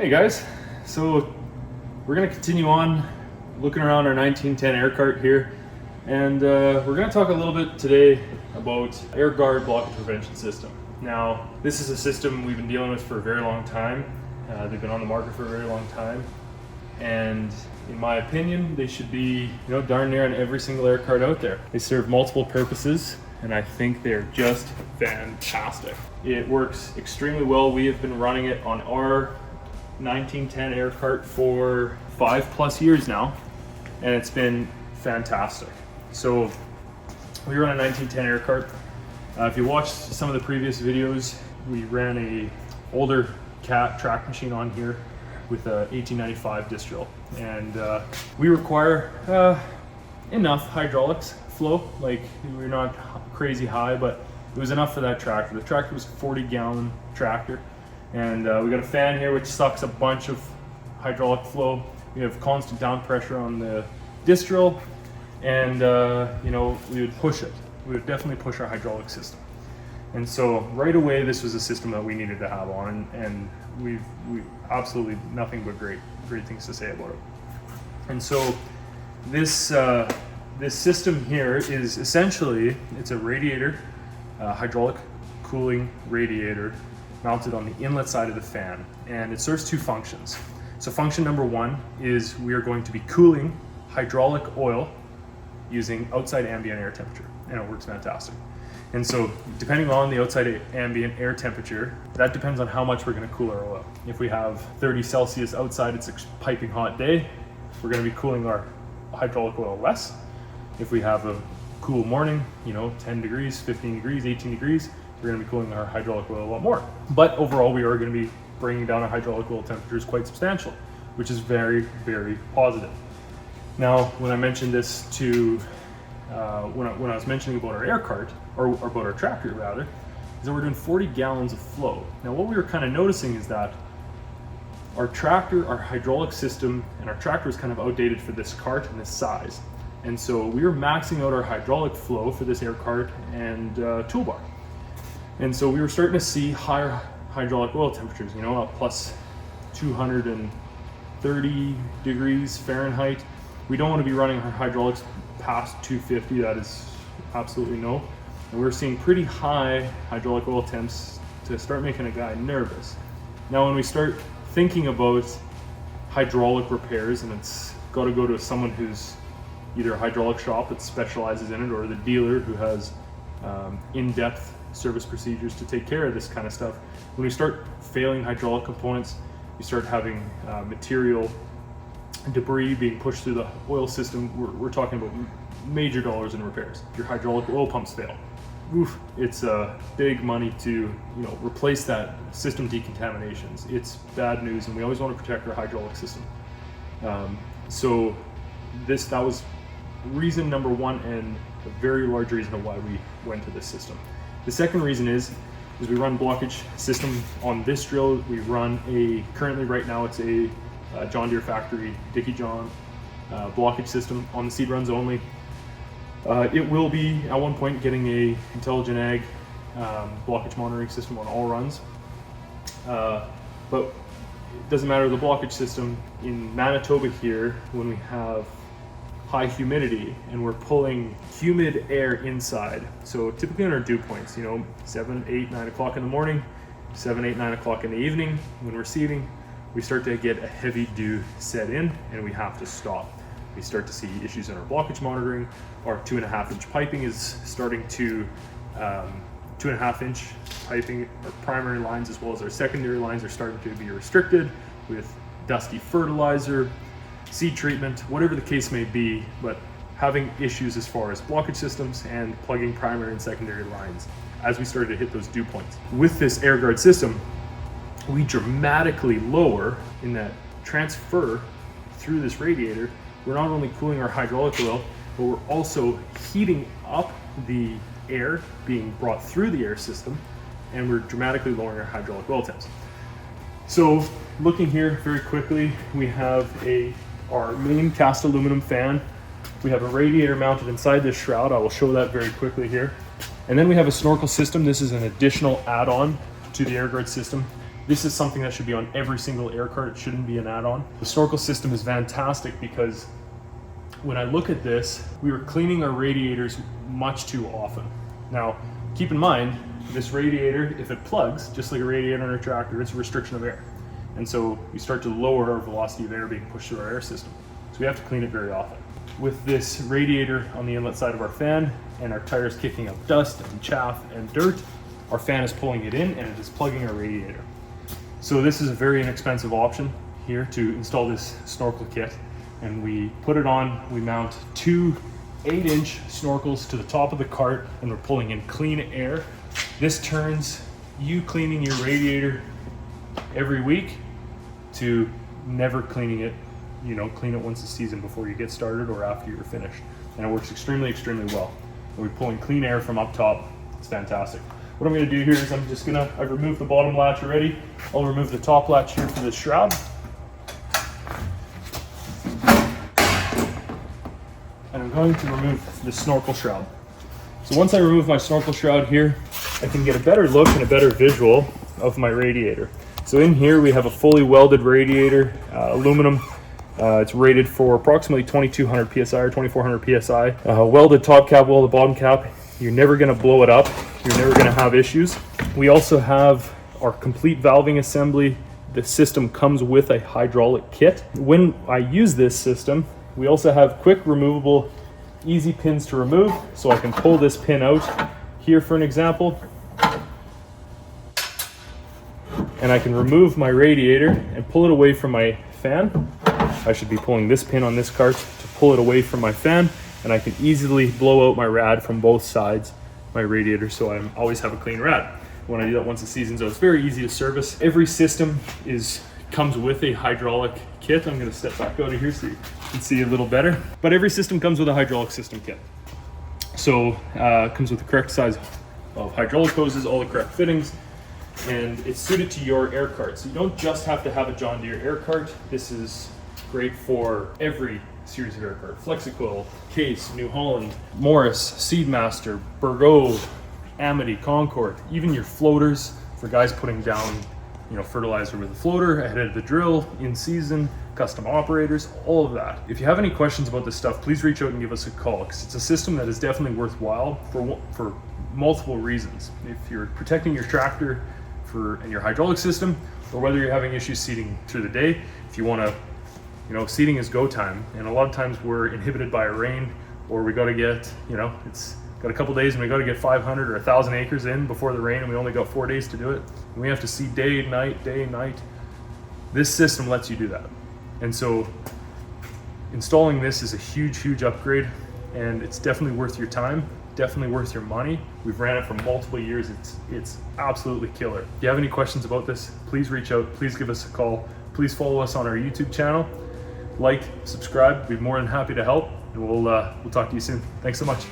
Hey guys, so we're going to continue on looking around our 1910 air cart here, and we're going to talk a little bit today about Airguard Blockage Prevention System. Now, this is a system we've been dealing with for a very long time. They've been on the market for a very long time, and in my opinion, they should be, darn near on every single air cart out there. They serve multiple purposes, and I think they're just fantastic. It works extremely well. We have been running it on our 1910 air cart for 5+ years now, and it's been fantastic. So we run a 1910 air cart. If you watched some of the previous videos, we ran a older cat track machine on here with a 1895 disc drill, and we require enough hydraulics flow. Like, we're not crazy high, but it was enough for that tractor. The tractor was a 40-gallon tractor, and we got a fan here which sucks a bunch of hydraulic flow. We have constant down pressure on the disc drill, and we would push it. We would definitely push our hydraulic system. And so right away, this was a system that we needed to have on, and we absolutely nothing but great things to say about it. And so this system here is essentially, it's a radiator, hydraulic cooling radiator mounted on the inlet side of the fan, and it serves two functions. So function number one is we are going to be cooling hydraulic oil using outside ambient air temperature, and it works fantastic. And so depending on the outside ambient air temperature, that depends on how much we're going to cool our oil. If we have 30 Celsius outside, it's a piping hot day, we're going to be cooling our hydraulic oil less. If we have a cool morning, 10 degrees, 15 degrees, 18 degrees, we're going to be cooling our hydraulic oil a lot more. But overall, we are going to be bringing down our hydraulic oil temperatures quite substantial, which is very, very positive. Now, when I mentioned this to, when I was mentioning about our air cart, or about our tractor rather, is that we're doing 40 gallons of flow. Now, what we were kind of noticing is that our tractor, our hydraulic system, and our tractor is kind of outdated for this cart and this size. And so we were maxing out our hydraulic flow for this air cart and toolbar. And so we were starting to see higher hydraulic oil temperatures, up plus 230 degrees Fahrenheit. We don't want to be running our hydraulics past 250, that is absolutely no. And we're seeing pretty high hydraulic oil temps to start making a guy nervous. Now, when we start thinking about hydraulic repairs, and it's got to go to someone who's either a hydraulic shop that specializes in it, or the dealer who has in-depth service procedures to take care of this kind of stuff. When we start failing hydraulic components, we start having material debris being pushed through the oil system. We're talking about major dollars in repairs. If your hydraulic oil pumps fail, it's big money to replace that system decontaminations. It's bad news, and we always want to protect our hydraulic system. So that was reason number one, and a very large reason of why we went to this system. The second reason is we run blockage system on this drill. We run currently right now it's a John Deere factory Dickie John blockage system on the seed runs only. It will be at one point getting a Intelligent Ag blockage monitoring system on all runs, but it doesn't matter the blockage system. In Manitoba here, when we have high humidity and we're pulling humid air inside, so typically on our dew points, 7, 8, 9 o'clock in the morning, 7, 8, 9 o'clock in the evening, when we're seeding, we start to get a heavy dew set in, and we have to stop. We start to see issues in our blockage monitoring. Our 2.5-inch piping is starting to 2.5-inch piping. Our primary lines as well as our secondary lines are starting to be restricted with dusty fertilizer, seed treatment, whatever the case may be, but having issues as far as blockage systems and plugging primary and secondary lines as we started to hit those dew points. With this Airguard system, we dramatically lower in that transfer through this radiator. We're not only cooling our hydraulic oil, but we're also heating up the air being brought through the air system, and we're dramatically lowering our hydraulic oil temps. So looking here very quickly, we have our main cast aluminum fan. We have a radiator mounted inside this shroud. I will show that very quickly here. And then we have a snorkel system. This is an additional add-on to the Airguard system. This is something that should be on every single Aircart. It shouldn't be an add-on. The snorkel system is fantastic because when I look at this, we were cleaning our radiators much too often. Now, keep in mind, this radiator, if it plugs, just like a radiator on a tractor, it's a restriction of air. And so we start to lower our velocity of air being pushed through our air system. So we have to clean it very often. With this radiator on the inlet side of our fan and our tires kicking up dust and chaff and dirt, our fan is pulling it in and it is plugging our radiator. So this is a very inexpensive option here to install this snorkel kit. And we put it on, we mount two 8-inch snorkels to the top of the cart, and we're pulling in clean air. This turns you cleaning your radiator every week to never cleaning it, clean it once a season before you get started or after you're finished. And it works extremely, extremely well. And we're pulling clean air from up top. It's fantastic. What I'm gonna do here is I've removed the bottom latch already. I'll remove the top latch here for this shroud. And I'm going to remove the snorkel shroud. So once I remove my snorkel shroud here, I can get a better look and a better visual of my radiator. So in here we have a fully welded radiator, aluminum. It's rated for approximately 2200 PSI or 2400 PSI. Welded top cap, welded bottom cap. You're never gonna blow it up. You're never gonna have issues. We also have our complete valving assembly. The system comes with a hydraulic kit. When I use this system, we also have quick removable, easy pins to remove. So I can pull this pin out here for an example. And I can remove my radiator and pull it away from my fan. I should be pulling this pin on this cart to pull it away from my fan, and I can easily blow out my rad from both sides, my radiator, so I always have a clean rad. When I do that once a season, so it's very easy to service. Every system comes with a hydraulic kit. I'm gonna step back out of here so you can see a little better. But every system comes with a hydraulic system kit. So it comes with the correct size of hydraulic hoses, all the correct fittings, and it's suited to your Aircart. So you don't just have to have a John Deere Aircart. This is great for every series of Aircart. Flexicoil, Case, New Holland, Morris, Seedmaster, Burgo, Amity, Concord, even your floaters for guys putting down fertilizer with a floater ahead of the drill, in season, custom operators, all of that. If you have any questions about this stuff, please reach out and give us a call, because it's a system that is definitely worthwhile for multiple reasons. If you're protecting your tractor and your hydraulic system, or whether you're having issues seating through the day, if you want to, seating is go time, and a lot of times we're inhibited by a rain, or we got to get, it's got a couple days and we got to get 500 or 1,000 acres in before the rain, and we only got 4 days to do it. And we have to seed day, night. This system lets you do that. And so installing this is a huge upgrade, and it's definitely worth your time, definitely worth your money. We've ran it for multiple years. It's absolutely killer. If you have any questions about this, please reach out, please give us a call, please follow us on our YouTube channel, like, subscribe. We'd be more than happy to help, and we'll talk to you soon. Thanks so much.